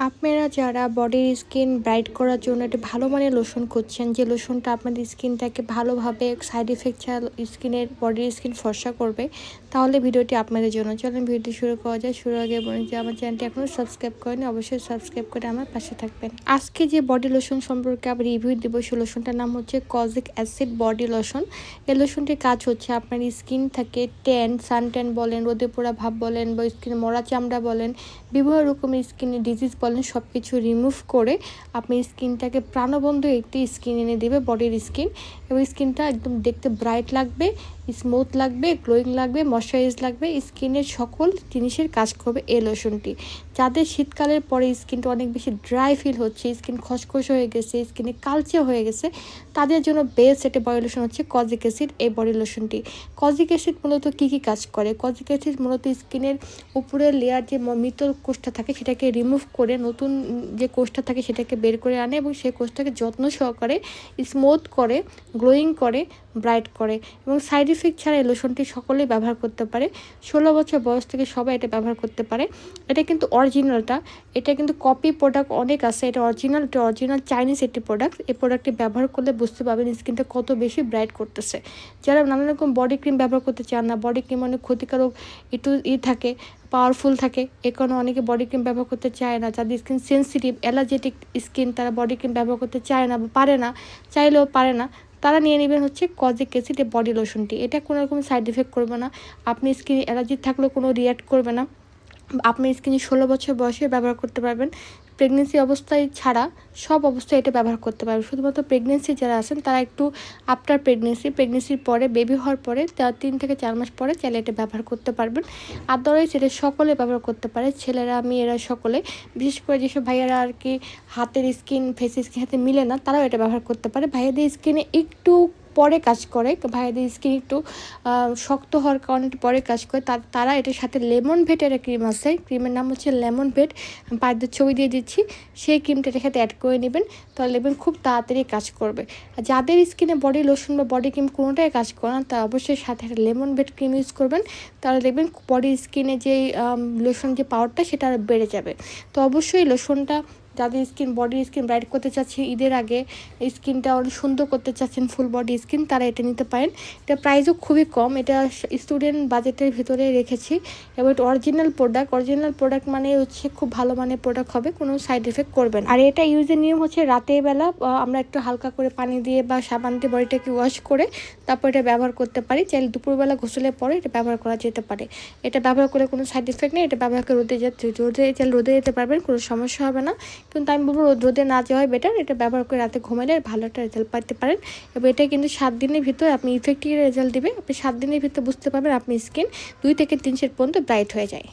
আপনারা যারা বডির স্কিন ব্রাইট করার জন্য একটা ভালো মানের লোশন খুঁজছেন, যে লোশনটা আপনাদের স্কিনটাকে ভালোভাবে সাইড এফেক্ট ছাড়া বডির স্কিন ফর্সা করবে, তাহলে ভিডিওটি আপনাদের জন্য। চলুন ভিডিওটি শুরু করা যায়। শুরু আগে বলি যে আমার চ্যানেলটি এখনও সাবস্ক্রাইব করেনি, অবশ্যই সাবস্ক্রাইব করে আমার পাশে থাকবেন। আজকে যে বডি লোশন সম্পর্কে আবার রিভিউ দেবো, সেই লোশনটার নাম হচ্ছে কজিক অ্যাসিড বডি লোশন। এই লোশনটির কাজ হচ্ছে আপনার স্কিন থেকে সান ট্যান বলেন, রোদে পোড়া ভাব বলেন, বা স্কিনে মরা চামড়া বলেন, বিভিন্ন রকমের স্কিনের ডিজিজ বলেন, সব কিছু রিমুভ করে আপনি স্কিনটাকে প্রাণবন্ত একটি স্কিন এনে দেবে, বডির স্কিন। এবং স্কিনটা একদম দেখতে ব্রাইট লাগবে, স্মুথ লাগবে, গ্লোয়িং লাগবে, ময়শ্চারাইজ লাগবে, স্কিনের সকল জিনিসের কাজ করবে এই লোশনটি। যাদের শীতকালের পরে স্কিনটা অনেক বেশি ড্রাই ফিল হচ্ছে, স্কিন খসখস হয়ে গেছে, স্কিনে কালচে হয়ে গেছে, তাদের জন্য বেস্ট একটা বডি লোশন হচ্ছে কজিক অ্যাসিড এই বডি লোশনটি। কজিক অ্যাসিড মূলত কী কী কাজ করে? কজিক অ্যাসিড মূলত স্কিনের উপরের লেয়ার যে মৃত কোষটা থাকে সেটাকে রিমুভ করে নতুন যে কোষটা থাকে সেটাকে বের করে আনে, এবং সেই কোষটাকে যত্ন সহকারে স্মুথ করে, গ্লোয়িং করে, ব্রাইট করে। এবং সাইড ইফেক্ট ছাড়া এই লোশনটি সকলেই ব্যবহার করতে পারে। 16 বছর বয়স থেকে সবাই এটা ব্যবহার করতে পারে। এটা কিন্তু অরিজিনালটা, এটা কিন্তু কপি প্রোডাক্ট অনেক আছে, এটা অরিজিনাল চাইনিজ একটি প্রোডাক্ট। এই প্রোডাক্টটি ব্যবহার করলে বুঝতে পারবেন স্কিনটা কত বেশি ব্রাইট করতেছে। যারা নানা রকম বডি ক্রিম ব্যবহার করতে চান না, বডি ক্রিম অনেক ক্ষতিকারক একটু থাকে, পাওয়ারফুল থাকে, এ কারণে অনেকে বডি ক্রিম ব্যবহার করতে চায় না। যাদের স্কিন সেন্সিটিভ, অ্যালার্জেটিক স্কিন, তারা বডি ক্রিম ব্যবহার করতে চায় না বা পারে না, চাইলেও পারে না, তারা নিয়ে নেবেন হচ্ছে কজিক অ্যাসিড এই বডি লোশনটি। এটা কোনো রকম সাইড এফেক্ট করবে না, আপনি স্কিন অ্যালার্জি থাকলেও কোনো রিয়াক্ট করবে না। আপনি স্কিনে 16 বছর বয়সে ব্যবহার করতে পারবেন। প্রেগনেন্সি অবস্থায় ছাড়া সব অবস্থায় এটা ব্যবহার করতে পারবেন। শুধুমাত্র প্রেগনেন্সি যারা আছেন তারা একটু আফটার প্রেগনেন্সির পরে, বেবি হওয়ার পরে 3 থেকে 4 মাস পরে চাইলে এটা ব্যবহার করতে পারবেন। আদারওয়াইজ এটা সকলে ব্যবহার করতে পারে, ছেলেরা মেয়েরা সকলে। বিশেষ করে যেসব ভাইয়ারা আর কি হাতের স্কিন, ফেস স্কিন হাতে মিলে না, তারাও এটা ব্যবহার করতে পারে। ভাইয়াদের স্কিনে একটু পরে কাজ করে, ভাইয়াদের স্কিন একটু শক্ত হওয়ার কারণে একটু পরে কাজ করে, তারা এটার সাথে লেমন ভেটের একটা ক্রিম আছে, ক্রিমের নাম হচ্ছে লেমন ভেট, পায়ের ছবি দিয়ে দিচ্ছি, সেই ক্রিমটা এটার সাথে অ্যাড করে নেবেন, তাহলে দেখবেন খুব তাড়াতাড়ি কাজ করবে। আর যাদের স্কিনে বডি লোশন বা বডি ক্রিম কোনোটাই কাজ করে না, তারা অবশ্যই সাথে একটা লেমন ভেট ক্রিম ইউজ করবেন, তাহলে দেখবেন বডি স্কিনে যে লোশন যে পাওয়ারটা সেটা বেড়ে যাবে। তো অবশ্যই লোশনটা যাদের বডির স্কিন ব্রাইট করতে চাচ্ছে, ঈদের আগে স্কিনটা অনেক সুন্দর করতে চাচ্ছেন, ফুল বডি স্কিন, তারা এটা নিতে পারেন। এটা প্রাইসও খুবই কম, এটা স্টুডেন্ট বাজেটের ভিতরে রেখেছি। এবং এটা অরিজিনাল প্রোডাক্ট মানে হচ্ছে খুব ভালো মানের প্রোডাক্ট হবে, কোনো সাইড এফেক্ট করবে না। আর এটা ইউজের নিয়ম হচ্ছে রাতের বেলা আমরা একটু হালকা করে পানি দিয়ে বা সাবান দিয়ে বডিটাকে ওয়াশ করে তারপর এটা ব্যবহার করতে পারি। চাইলে দুপুরবেলা গোসলের পরে এটা ব্যবহার করা যেতে পারে। এটা ব্যবহার করে কোনো সাইড এফেক্ট নেই। এটা ব্যবহার করে রোদে যেতে পারবেন, কোনো সমস্যা হবে না। কিন্তু আমি বলবো রোদে না যাওয়াই বেটার। এটা ব্যবহার করে রাতে ঘুমাইলে ভালো একটা রেজাল্ট পাইতে পারেন। এবং এটা কিন্তু 7 দিনের ভিতরে আপনি ইফেক্টিভ রেজাল্ট দিবে। আপনি 7 দিনের ভিতরে বুঝতে পারবেন আপনি স্কিন 2 থেকে 3 শেড পর্যন্ত ব্রাইট হয়ে যায়।